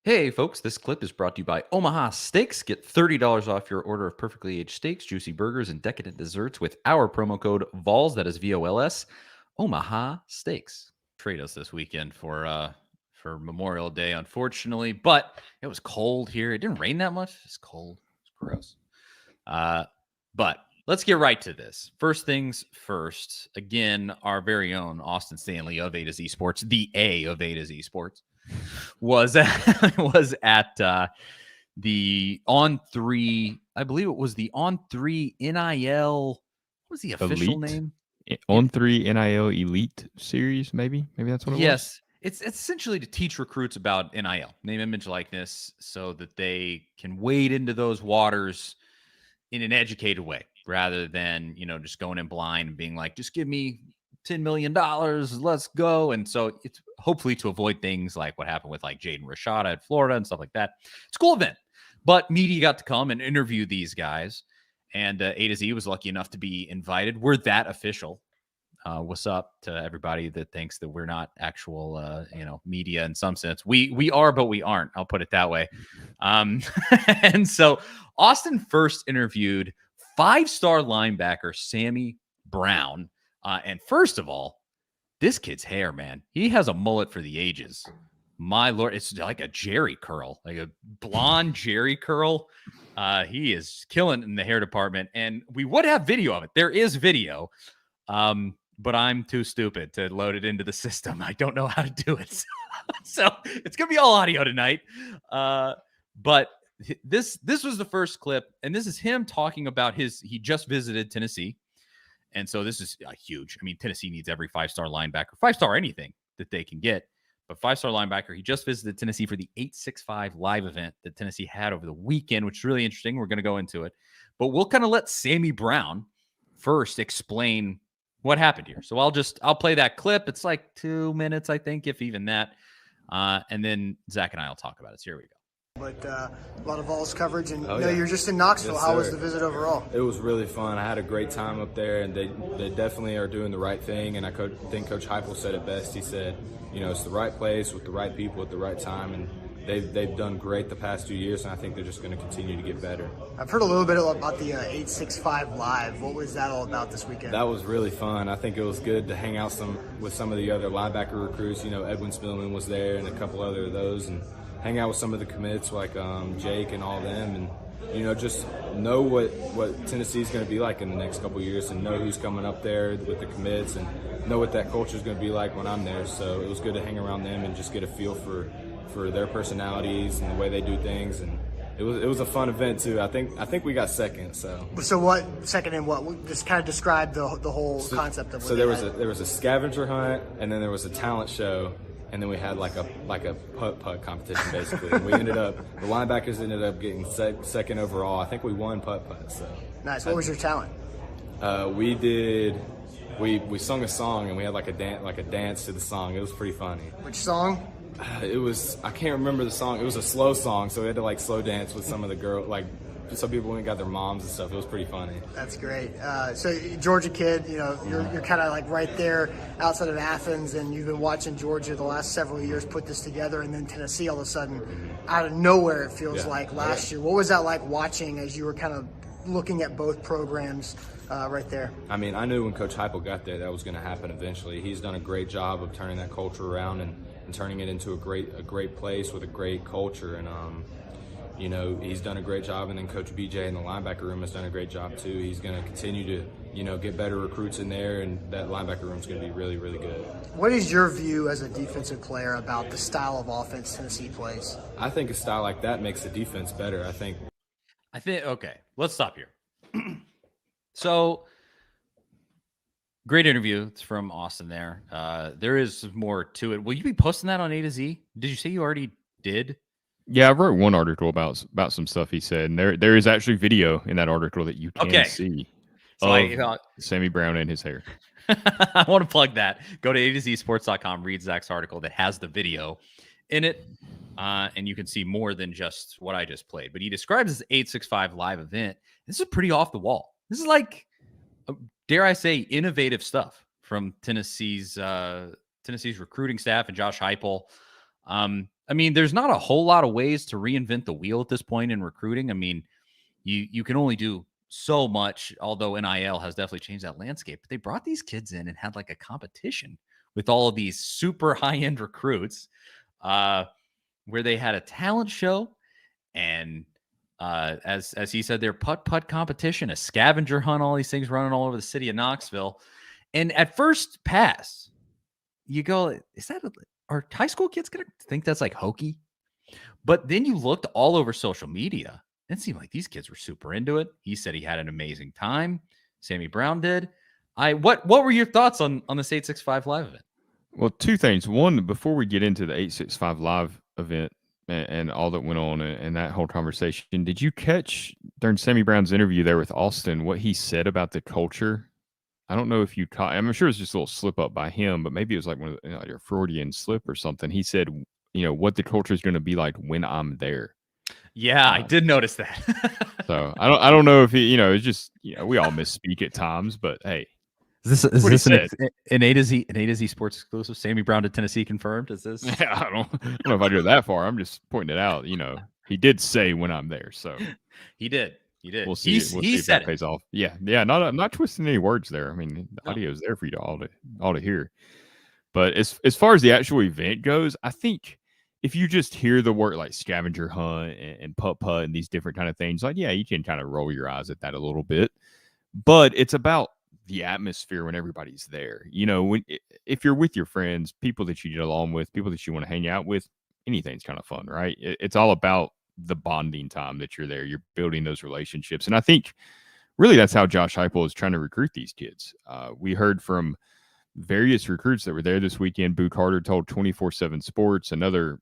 Hey folks, this clip is brought to you by Omaha Steaks. Get $30 off your order of perfectly aged steaks, juicy burgers, and decadent desserts with our promo code VOLS, that is VOLS, Omaha Steaks. Trade us this weekend for Memorial Day, unfortunately, but it was cold here. It didn't rain that much. It's cold. It's gross. But let's get right to this. First things first. Again, our very own Austin Stanley of A to Z Sports, the A of A to Z Sports, was at the On3, I believe it was the On3 NIL. What was the official Elite? name? On3 NIL Elite Series, maybe that's what it was. Yes. It's essentially to teach recruits about NIL, name, image, likeness, so that they can wade into those waters in an educated way rather than, just going in blind and being like, just give me $10 million, let's go. And so it's hopefully to avoid things like what happened with like Jaden Rashada at Florida and stuff like that. It's a cool event, but media got to come and interview these guys, and A to Z was lucky enough to be invited. We're that official. What's up to everybody that thinks that we're not actual, media in some sense. We are, but we aren't. I'll put it that way. And so Austin first interviewed 5-star linebacker Sammy Brown. And first of all, this kid's hair, man, he has a mullet for the ages. My Lord, it's like a Jerry curl, like a blonde Jerry curl. He is killing in the hair department, and we would have video of it. There is video. But I'm too stupid to load it into the system. I don't know how to do it. So it's going to be all audio tonight. But this was the first clip, and this is him talking about he just visited Tennessee. And so this is huge. I mean, Tennessee needs every 5-star linebacker, 5-star anything that they can get. But 5-star linebacker, he just visited Tennessee for the 865 live event that Tennessee had over the weekend, which is really interesting. We're going to go into it. But we'll kind of let Sammy Brown first explain what happened here. So I'll play that clip. It's like 2 minutes, I think, if even that. And then Zach and I will talk about it. So here we go. But a lot of Vols coverage, and you're just in Knoxville. Yes, How was sir. the visit overall? It was really fun. I had a great time up there, and they definitely are doing the right thing. And I think Coach Heupel said it best. He said, it's the right place with the right people at the right time, and they've done great the past 2 years, and I think they're just going to continue to get better. I've heard a little bit about the 865 Live. What was that all about this weekend? That was really fun. I think it was good to hang out with some of the other linebacker recruits. Edwin Spillman was there and a couple other of those, and hang out with some of the commits like Jake and all of them, and just know what Tennessee's going to be like in the next couple of years, and know who's coming up there with the commits, and know what that culture is going to be like when I'm there. So it was good to hang around them and just get a feel for their personalities and the way they do things, and it was a fun event too. I think we got second. So what second and what? Just kind of describe the whole concept of what there was a scavenger hunt, and then there was a talent show, and then we had like a putt competition basically. And the linebackers ended up getting second overall. I think we won putt. So nice. What was your talent? We sung a song, and we had like a dance to the song. It was pretty funny. Which song? I can't remember the song. It was a slow song, so we had to like slow dance with some of the girls, like some people went and got their moms and stuff. It was pretty funny. That's great. So Georgia kid, you're kind of like right there outside of Athens, and you've been watching Georgia the last several years put this together, and then Tennessee all of a sudden, out of nowhere, it feels like last year. What was that like watching as you were kind of looking at both programs right there? I mean, I knew when Coach Heupel got there that was going to happen eventually. He's done a great job of turning that culture around and turning it into a great place with a great culture, and he's done a great job, and then Coach BJ in the linebacker room has done a great job too. He's going to continue to get better recruits in there, and that linebacker room is going to be really, really good. What is your view as a defensive player about the style of offense Tennessee plays? I think a style like that makes the defense better. I think okay, let's stop here. So great interview. It's from Austin there. There is more to it. Will you be posting that on A to Z? Did you say you already did? Yeah, I wrote one article about some stuff he said, and there is actually video in that article that you can see of Sammy Brown and his hair. I want to plug that. Go to A2Zsports.com, read Zach's article that has the video in it, and you can see more than just what I just played. But he describes this 865 live event. This is pretty off the wall. This is like, dare I say, innovative stuff from Tennessee's recruiting staff and Josh Heupel. I mean, there's not a whole lot of ways to reinvent the wheel at this point in recruiting. I mean, you can only do so much, although NIL has definitely changed that landscape. But they brought these kids in and had like a competition with all of these super high-end recruits, where they had a talent show and as he said, their putt competition, a scavenger hunt, all these things running all over the city of Knoxville. And at first pass, you go, is that are high school kids gonna think that's like hokey? But then you looked all over social media, and it seemed like these kids were super into it. He said he had an amazing time. Sammy Brown did. What were your thoughts on this 865 Live event? Well, two things. One, before we get into the 865 Live event and all that went on and that whole conversation, did you catch during Sammy Brown's interview there with Austin what he said about the culture? I don't know if you caught. I'm sure it's just a little slip up by him, but maybe it was like one of the, like a Freudian slip or something. He said, what the culture is going to be like when I'm there. Yeah, I did notice that. So I don't know if he, it's just we all misspeak at times, but hey. Is this an A to Z Sports exclusive? Sammy Brown to Tennessee confirmed? Is this? Yeah, I don't know if I go that far. I'm just pointing it out. He did say when I'm there, so he did. We'll see. We'll see if that pays off. Yeah. Not twisting any words there. I mean, the audio is there for you all to hear. But as far as the actual event goes, I think if you just hear the word like scavenger hunt and putt and these different kind of things, like you can kind of roll your eyes at that a little bit. But it's about the atmosphere when everybody's there. If you're with your friends, people that you get along with, people that you want to hang out with, anything's kind of fun, right? It's all about the bonding time that you're there. You're building those relationships. And I think really that's how Josh Heupel is trying to recruit these kids. We heard from various recruits that were there this weekend. Boo Carter told 24/7 Sports, another,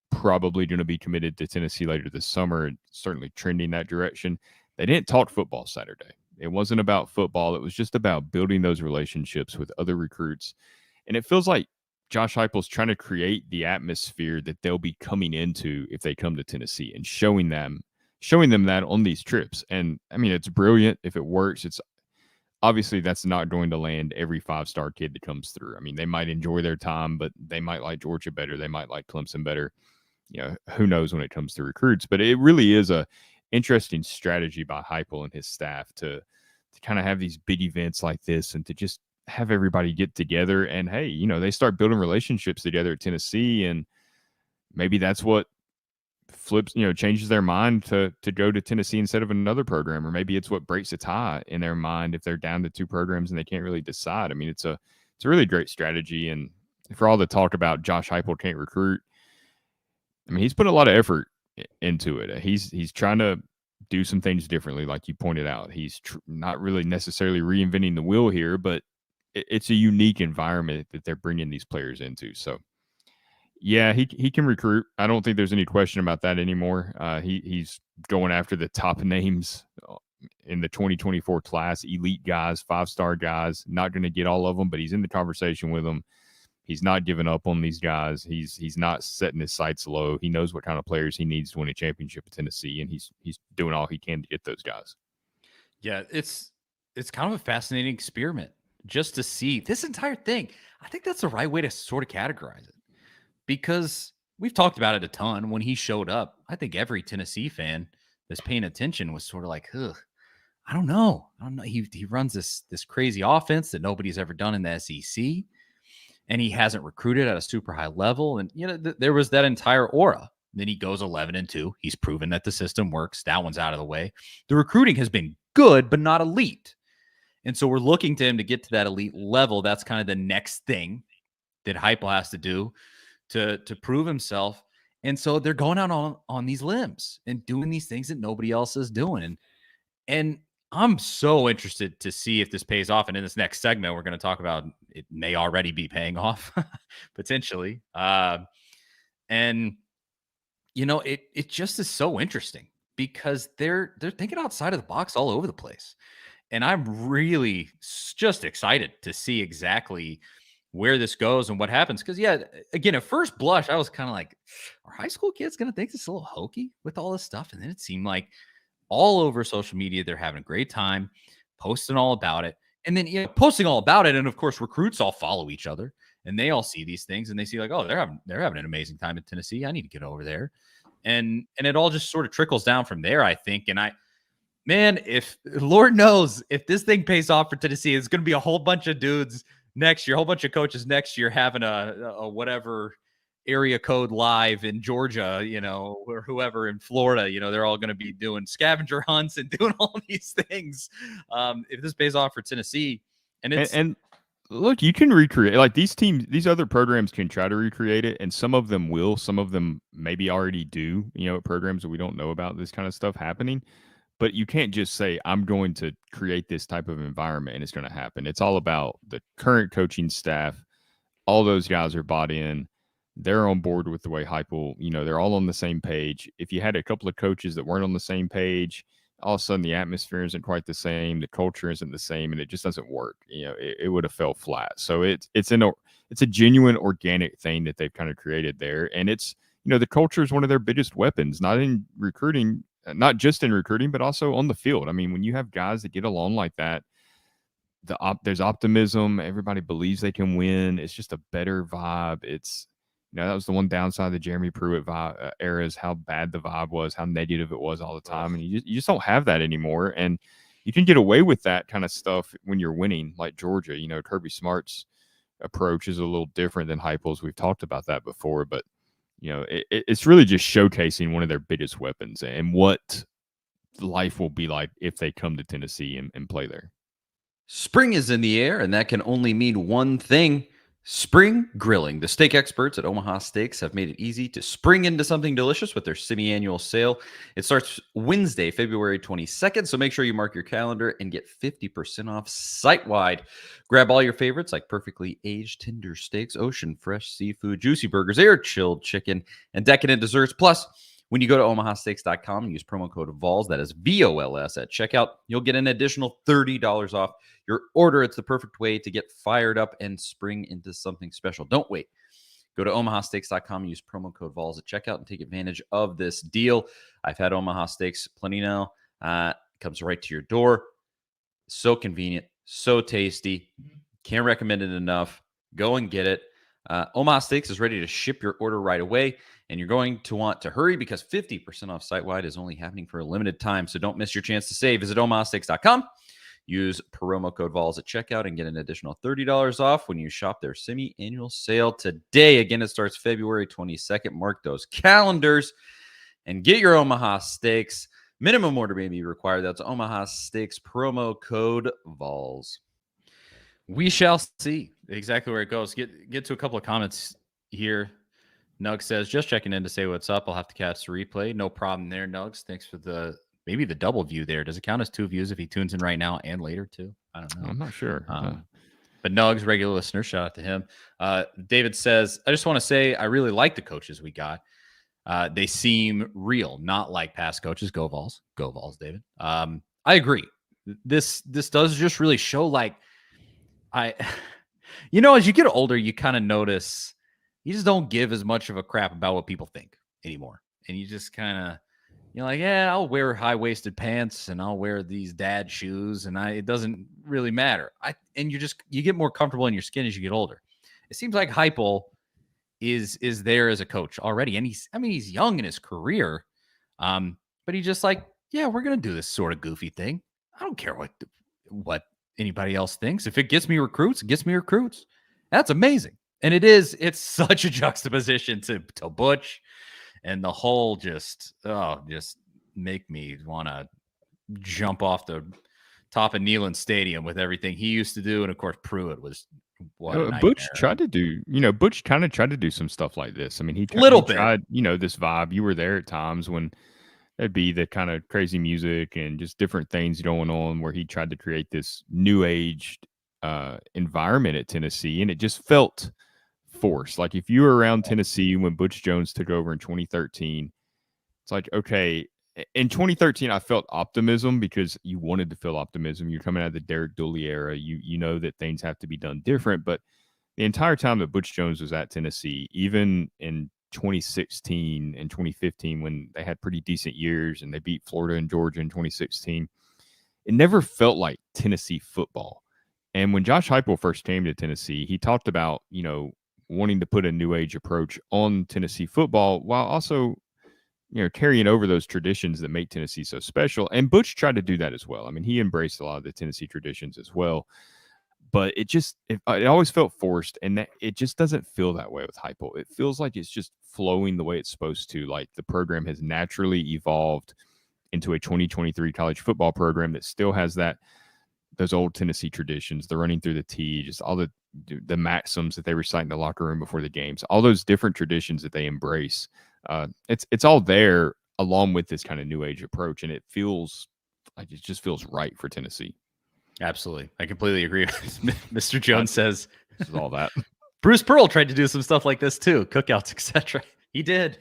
probably going to be committed to Tennessee later this summer and certainly trending that direction. They didn't talk football Saturday. It wasn't about football. It was just about building those relationships with other recruits. And it feels like Josh Heupel's trying to create the atmosphere that they'll be coming into if they come to Tennessee and showing them that on these trips. And I mean, it's brilliant if it works. It's obviously that's not going to land every 5-star kid that comes through. I mean, they might enjoy their time, but they might like Georgia better. They might like Clemson better. Who knows when it comes to recruits, but it really is a interesting strategy by Heupel and his staff to kind of have these big events like this and to just have everybody get together and hey, they start building relationships together at Tennessee, and maybe that's what flips, changes their mind to go to Tennessee instead of another program, or maybe it's what breaks a tie in their mind if they're down to two programs and they can't really decide. I mean, it's a really great strategy, and for all the talk about Josh Heupel can't recruit, I mean, he's put a lot of effort into it. He's trying to do some things differently, like you pointed out. He's not really necessarily reinventing the wheel here, but it's a unique environment that they're bringing these players into. So, yeah, he can recruit. I don't think there's any question about that anymore. He's going after the top names in the 2024 class, elite guys, 5-star guys. Not going to get all of them, but he's in the conversation with them. He's not giving up on these guys. He's not setting his sights low. He knows what kind of players he needs to win a championship at Tennessee, and he's doing all he can to get those guys. Yeah, it's kind of a fascinating experiment just to see this entire thing. I think that's the right way to sort of categorize it, because we've talked about it a ton. When he showed up, I think every Tennessee fan that's paying attention was sort of like, ugh, I don't know. He runs this crazy offense that nobody's ever done in the SEC. And he hasn't recruited at a super high level. And, there was that entire aura. Then he goes 11-2. He's proven that the system works. That one's out of the way. The recruiting has been good, but not elite. And so we're looking to him to get to that elite level. That's kind of the next thing that Heupel has to do to prove himself. And so they're going out on these limbs and doing these things that nobody else is doing. And I'm so interested to see if this pays off. And in this next segment, we're going to talk about it may already be paying off potentially. And it just is so interesting because they're thinking outside of the box all over the place. And I'm really just excited to see exactly where this goes and what happens. Because, yeah, again, at first blush, I was kind of like, are high school kids going to think this is a little hokey with all this stuff? And then it seemed like all over social media, they're having a great time, posting all about it. And then posting all about it. And, of course, recruits all follow each other. and they all see these things and they see like, oh, they're having an amazing time in Tennessee. I need to get over there. And it all just sort of trickles down from there, I think. And man, if Lord knows if this thing pays off for Tennessee, it's going to be a whole bunch of dudes next year, a whole bunch of coaches next year having a whatever area code live in Georgia, or whoever in Florida, they're all going to be doing scavenger hunts and doing all these things. If this pays off for Tennessee, and look, you can recreate, like, these teams, these other programs can try to recreate it, and some of them will, some of them maybe already do, programs that we don't know about this kind of stuff happening. But you can't just say, I'm going to create this type of environment and it's going to happen. It's all about the current coaching staff. All those guys are bought in. They're on board with the way Heupel, they're all on the same page. If you had a couple of coaches that weren't on the same page, all of a sudden the atmosphere isn't quite the same, the culture isn't the same, and it just doesn't work. It would have fell flat. So it's a genuine organic thing that they've kind of created there. And it's, the culture is one of their biggest weapons, not just in recruiting, but also on the field. I mean, when you have guys that get along like that, there's optimism. Everybody believes they can win. It's just a better vibe. It's, that was the one downside of the Jeremy Pruitt era, is how bad the vibe was, how negative it was all the time. And you just don't have that anymore. And you can get away with that kind of stuff when you're winning, like Georgia. Kirby Smart's approach is a little different than Heupel's. We've talked about that before, but it's really just showcasing one of their biggest weapons and what life will be like if they come to Tennessee and play there. Spring is in the air, and that can only mean one thing: spring grilling. The steak experts at Omaha Steaks have made it easy to spring into something delicious with their semi-annual sale. It starts Wednesday, February 22nd, so make sure you mark your calendar and get 50% off site-wide. Grab all your favorites like perfectly aged tender steaks, ocean fresh seafood, juicy burgers, air-chilled chicken, and decadent desserts. Plus, when you go to omahasteaks.com and use promo code VOLS, that is VOLS, at checkout, you'll get an additional $30 off your order. It's the perfect way to get fired up and spring into something special. Don't wait. Go to omahasteaks.com and use promo code VOLS at checkout and take advantage of this deal. I've had Omaha Steaks plenty now. It comes right to your door. So convenient, so tasty. Can't recommend it enough. Go and get it. Omaha Steaks is ready to ship your order right away, and you're going to want to hurry because 50% off site-wide is only happening for a limited time, so don't miss your chance to save. Visit omahasteaks.com. Use promo code VOLS at checkout and get an additional $30 off when you shop their semi-annual sale today. Again, it starts February 22nd. Mark those calendars and get your Omaha Steaks. Minimum order may be required. That's Omaha Steaks, promo code VOLS. We shall see exactly where it goes. Get to a couple of comments here. Nug says, just checking in to say what's up. I'll have to catch the replay. No problem there, Nugs. Thanks for maybe the double view there. Does it count as 2 views if he tunes in right now and later too? I don't know. I'm not sure. But Nugs, regular listener, shout out to him. David says, I just want to say I really like the coaches we got. They seem real, not like past coaches. Go Vols. Go Vols, David. I agree. This does just really show, like, as you get older, you kind of notice you just don't give as much of a crap about what people think anymore. And you just kind of, like, yeah, I'll wear high-waisted pants and I'll wear these dad shoes and it doesn't really matter. You get more comfortable in your skin as you get older. It seems like Heupel is there as a coach already. And he's young in his career. But he's just like, yeah, we're going to do this sort of goofy thing. I don't care what anybody else thinks. If it gets me recruits, it gets me recruits. That's amazing. And it's such a juxtaposition to Butch and the whole just make me want to jump off the top of Neyland Stadium with everything he used to do. And of course, Pruitt was Butch tried to do, Butch kind of tried to do some stuff like this. I mean, he tried, this vibe. You were there at times when there'd be the kind of crazy music and just different things going on where he tried to create this new age environment at Tennessee. And it just felt forced. Like if you were around Tennessee when Butch Jones took over in 2013, it's like, okay, in 2013, I felt optimism because you wanted to feel optimism. You're coming out of the Derek Dooley era. You know that things have to be done different. But the entire time that Butch Jones was at Tennessee, even in 2016 and 2015, when they had pretty decent years and they beat Florida and Georgia in 2016, it never felt like Tennessee football. And when Josh Heupel first came to Tennessee, he talked about, wanting to put a new age approach on Tennessee football while also, carrying over those traditions that make Tennessee so special. And Butch tried to do that as well. I mean, he embraced a lot of the Tennessee traditions as well. But it always felt forced, and it just doesn't feel that way with Heupel. It feels like it's just flowing the way it's supposed to. Like the program has naturally evolved into a 2023 college football program that still has those old Tennessee traditions, the running through the tee, just all the maxims that they recite in the locker room before the games, all those different traditions that they embrace. It's all there along with this kind of new age approach, and it just feels right for Tennessee. Absolutely. I completely agree. Mr. Jones says this is all that. Bruce Pearl tried to do some stuff like this too, cookouts, etc. He did.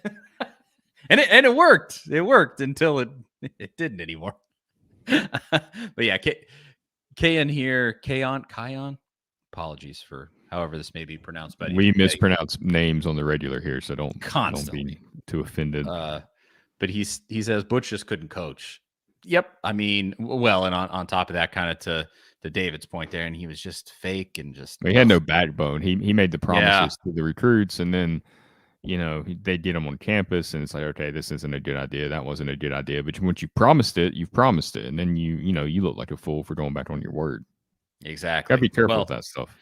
and it worked. It worked until it didn't anymore. But yeah, Kayon here, Kayon. Apologies for however this may be pronounced, but we mispronounce names on the regular here, so don't be too offended. But he says Butch just couldn't coach. Yep. I mean, well, and on top of that, kind of to David's point there, and he was just fake and just. He had no backbone. He made the promises to the recruits, and then, they get them on campus, and it's like, okay, this isn't a good idea. That wasn't a good idea. But once you promised it, you've promised it, and then you look like a fool for going back on your word. Exactly. Gotta be careful with that stuff.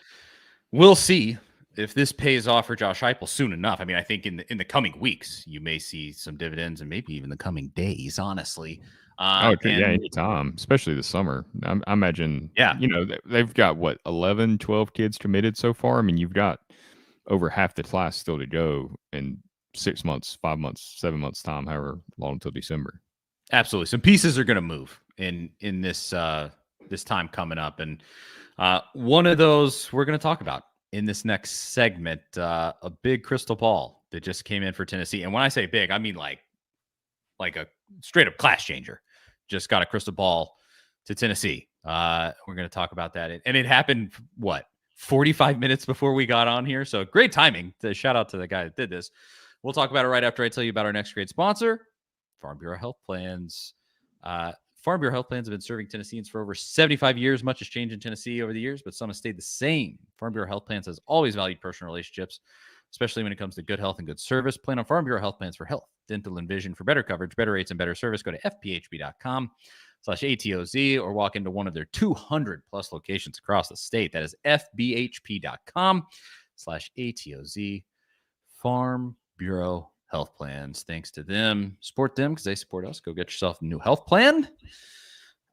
We'll see if this pays off for Josh Heupel soon enough. I mean, I think in the coming weeks, you may see some dividends, and maybe even the coming days, honestly. Anytime, especially this summer. I imagine, they've got 11, 12 kids committed so far. I mean, you've got over half the class still to go in 6 months, 5 months, 7 months time, however long until December. Absolutely. Some pieces are going to move in this this time coming up. And one of those we're going to talk about in this next segment, a big crystal ball that just came in for Tennessee. And when I say big, I mean like a straight up class changer. Just got a crystal ball to Tennessee. We're going to talk about that. And it happened, 45 minutes before we got on here. So great timing. Shout out to the guy that did this. We'll talk about it right after I tell you about our next great sponsor, Farm Bureau Health Plans. Farm Bureau Health Plans have been serving Tennesseans for over 75 years. Much has changed in Tennessee over the years, but some have stayed the same. Farm Bureau Health Plans has always valued personal relationships, especially when it comes to good health and good service. Plan on Farm Bureau Health Plans for health, dental, and vision. For better coverage, better rates, and better service, go to fbhp.com/ATOZ or walk into one of their 200 plus locations across the state. That is fbhp.com/ATOZ. Farm Bureau Health Plans. Thanks to them. Support them because they support us. Go get yourself a new health plan.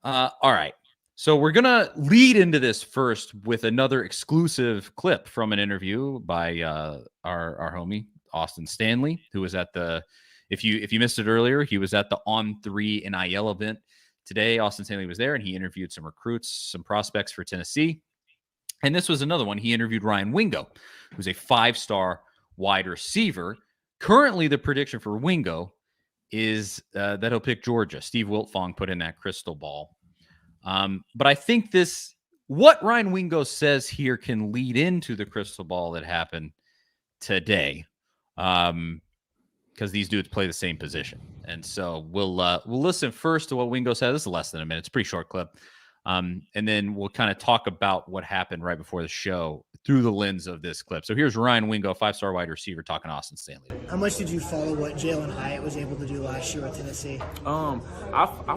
All right. So we're going to lead into this first with another exclusive clip from an interview by our homie, Austin Stanley, who was at the, if you missed it earlier, he was at the On3 NIL event today. Austin Stanley was there, and he interviewed some recruits, some prospects for Tennessee. And this was another one. He interviewed Ryan Wingo, who's a 5-star wide receiver. Currently, the prediction for Wingo is that he'll pick Georgia. Steve Wiltfong put in that crystal ball. But I think what Ryan Wingo says here can lead into the crystal ball that happened today. Because these dudes play the same position. And so we'll listen first to what Wingo said. This is less than a minute. It's a pretty short clip. And then we'll kind of talk about what happened right before the show through the lens of this clip. So here's Ryan Wingo, 5-star wide receiver, talking to Austin Stanley. How much did you follow what Jalen Hyatt was able to do last year with Tennessee? I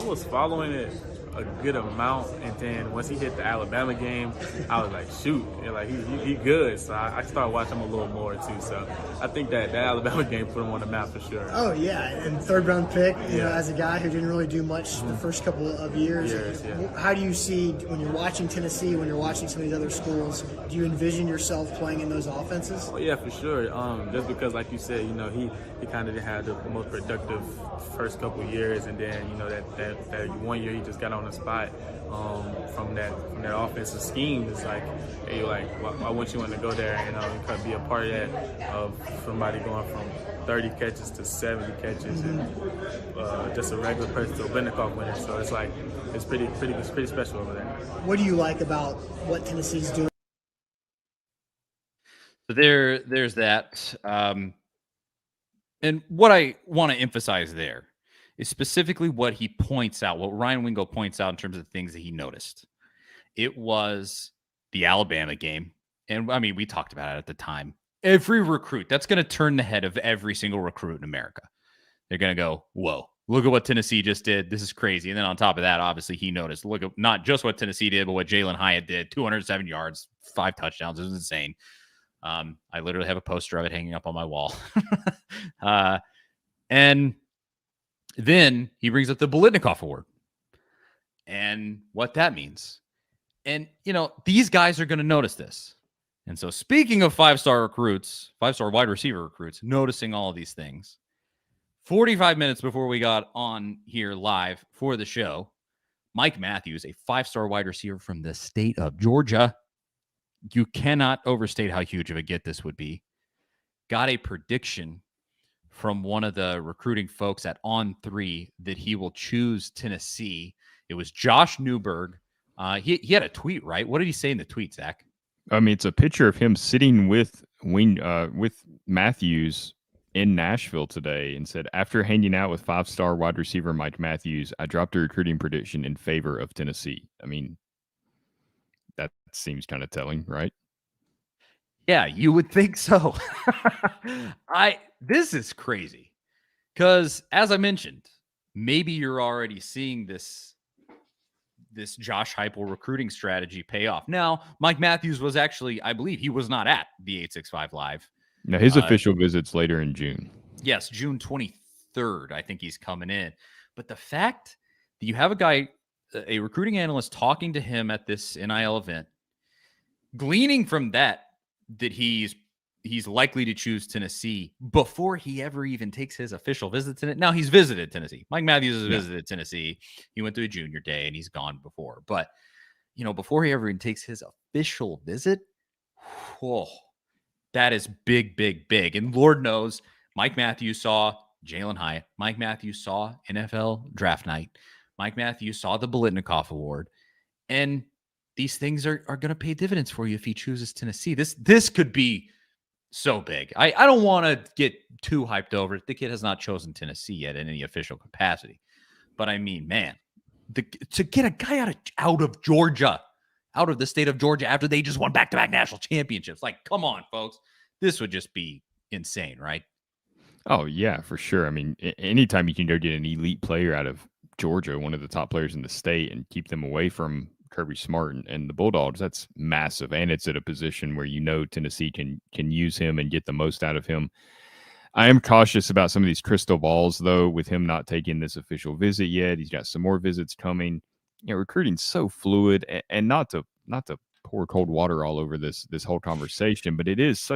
was following it a good amount, and then once he hit the Alabama game, I was like, shoot, like he good. So I started watching him a little more too. So I think that Alabama game put him on the map for sure. Oh yeah, and 3rd round pick, you know, as a guy who didn't really do much the first couple of years. How do you see when you're watching Tennessee, when you're watching some of these other schools? Do you envision yourself playing in those offenses? Oh yeah, for sure. Just because, like you said, you know, he kind of had the most productive first couple years, and then that 1 year he just got on the spot from that offensive scheme. It's like, hey, why wouldn't you want to go there and be a part of that, of somebody going from 30 catches to 70 catches and just a regular person to a Benikoff winner. So it's like it's pretty special over there. What do you like about what Tennessee's doing? So there's that. And what I want to emphasize there is specifically what he points out, what Ryan Wingo points out in terms of things that he noticed. It was the Alabama game, and I mean, we talked about it at the time. Every recruit, that's going to turn the head of every single recruit in America. They're going to go, whoa, look at what Tennessee just did. This is crazy. And then on top of that, obviously, he noticed, look at not just what Tennessee did, but what Jalen Hyatt did. 207 yards, 5 touchdowns. It was insane. I literally have a poster of it hanging up on my wall. And then he brings up the Bolitnikoff Award and what that means. And, these guys are going to notice this. And so speaking of 5-star recruits, 5-star wide receiver recruits, noticing all of these things, 45 minutes before we got on here live for the show, Mike Matthews, a 5-star wide receiver from the state of Georgia, you cannot overstate how huge of a get this would be, got a prediction from one of the recruiting folks at On3 that he will choose Tennessee. It was Josh Newberg. He had a tweet, right? What did he say in the tweet, Zach? I mean, it's a picture of him sitting with Matthews in Nashville today, and said, after hanging out with 5-star wide receiver Mike Matthews, I dropped a recruiting prediction in favor of Tennessee. I mean, that seems kind of telling, right? Yeah, you would think so. This is crazy because, as I mentioned, maybe you're already seeing this Josh Heupel recruiting strategy pay off. Now, Mike Matthews was actually, I believe, he was not at the 865 Live. Now, his official visit's later in June. Yes, June 23rd, I think he's coming in. But the fact that you have a guy, a recruiting analyst, talking to him at this NIL event, gleaning from that he's likely to choose Tennessee before he ever even takes his official visit to it. Now, he's visited Tennessee. Mike Matthews has visited Tennessee. He went to a junior day, and he's gone before. But, before he ever even takes his official visit, whoa, that is big, big, big. And Lord knows, Mike Matthews saw Jalen Hyatt. Mike Matthews saw NFL Draft Night. Mike Matthews saw the Bolitnikoff Award. And these things are going to pay dividends for you if he chooses Tennessee. This could be so big. I don't want to get too hyped over it. The kid has not chosen Tennessee yet in any official capacity. But I mean, man, to get a guy out of Georgia, out of the state of Georgia after they just won back-to-back national championships. Like, come on, folks. This would just be insane, right? Oh, yeah, for sure. I mean, anytime you can go get an elite player out of Georgia, one of the top players in the state, and keep them away from Kirby Smart and the Bulldogs, that's massive. And it's at a position where Tennessee can use him and get the most out of him. I am cautious about some of these crystal balls, though, with him not taking this official visit yet. He's got some more visits coming. Recruiting's so fluid, and not to pour cold water all over this whole conversation, but it is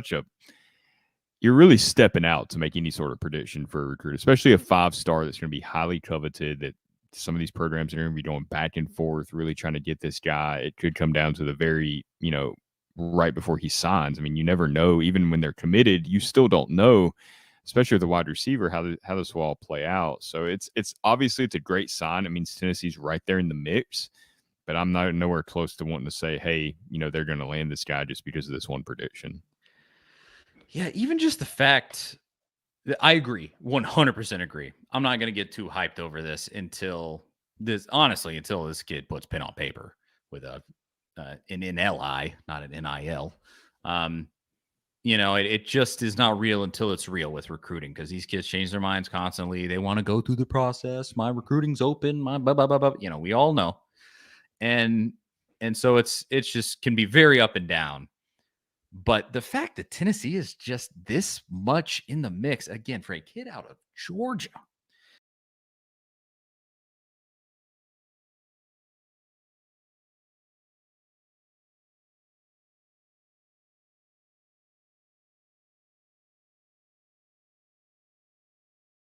you're really stepping out to make any sort of prediction for a recruit, especially a 5-star that's going to be highly coveted, that some of these programs are going to be going back and forth, really trying to get this guy. It could come down to the very, right before he signs. I mean, you never know. Even when they're committed, you still don't know, especially with the wide receiver, how this will all play out. So it's obviously it's a great sign. It means Tennessee's right there in the mix, but I'm nowhere close to wanting to say, hey, they're going to land this guy just because of this one prediction. Yeah, even just the fact that I agree, 100% agree. I'm not going to get too hyped over this until this kid puts pen on paper with an NLI, not an NIL. It just is not real until it's real with recruiting, because these kids change their minds constantly. They want to go through the process. My recruiting's open. My blah, blah, blah, blah. We all know. And so it's just can be very up and down. But the fact that Tennessee is just this much in the mix, again, for a kid out of Georgia,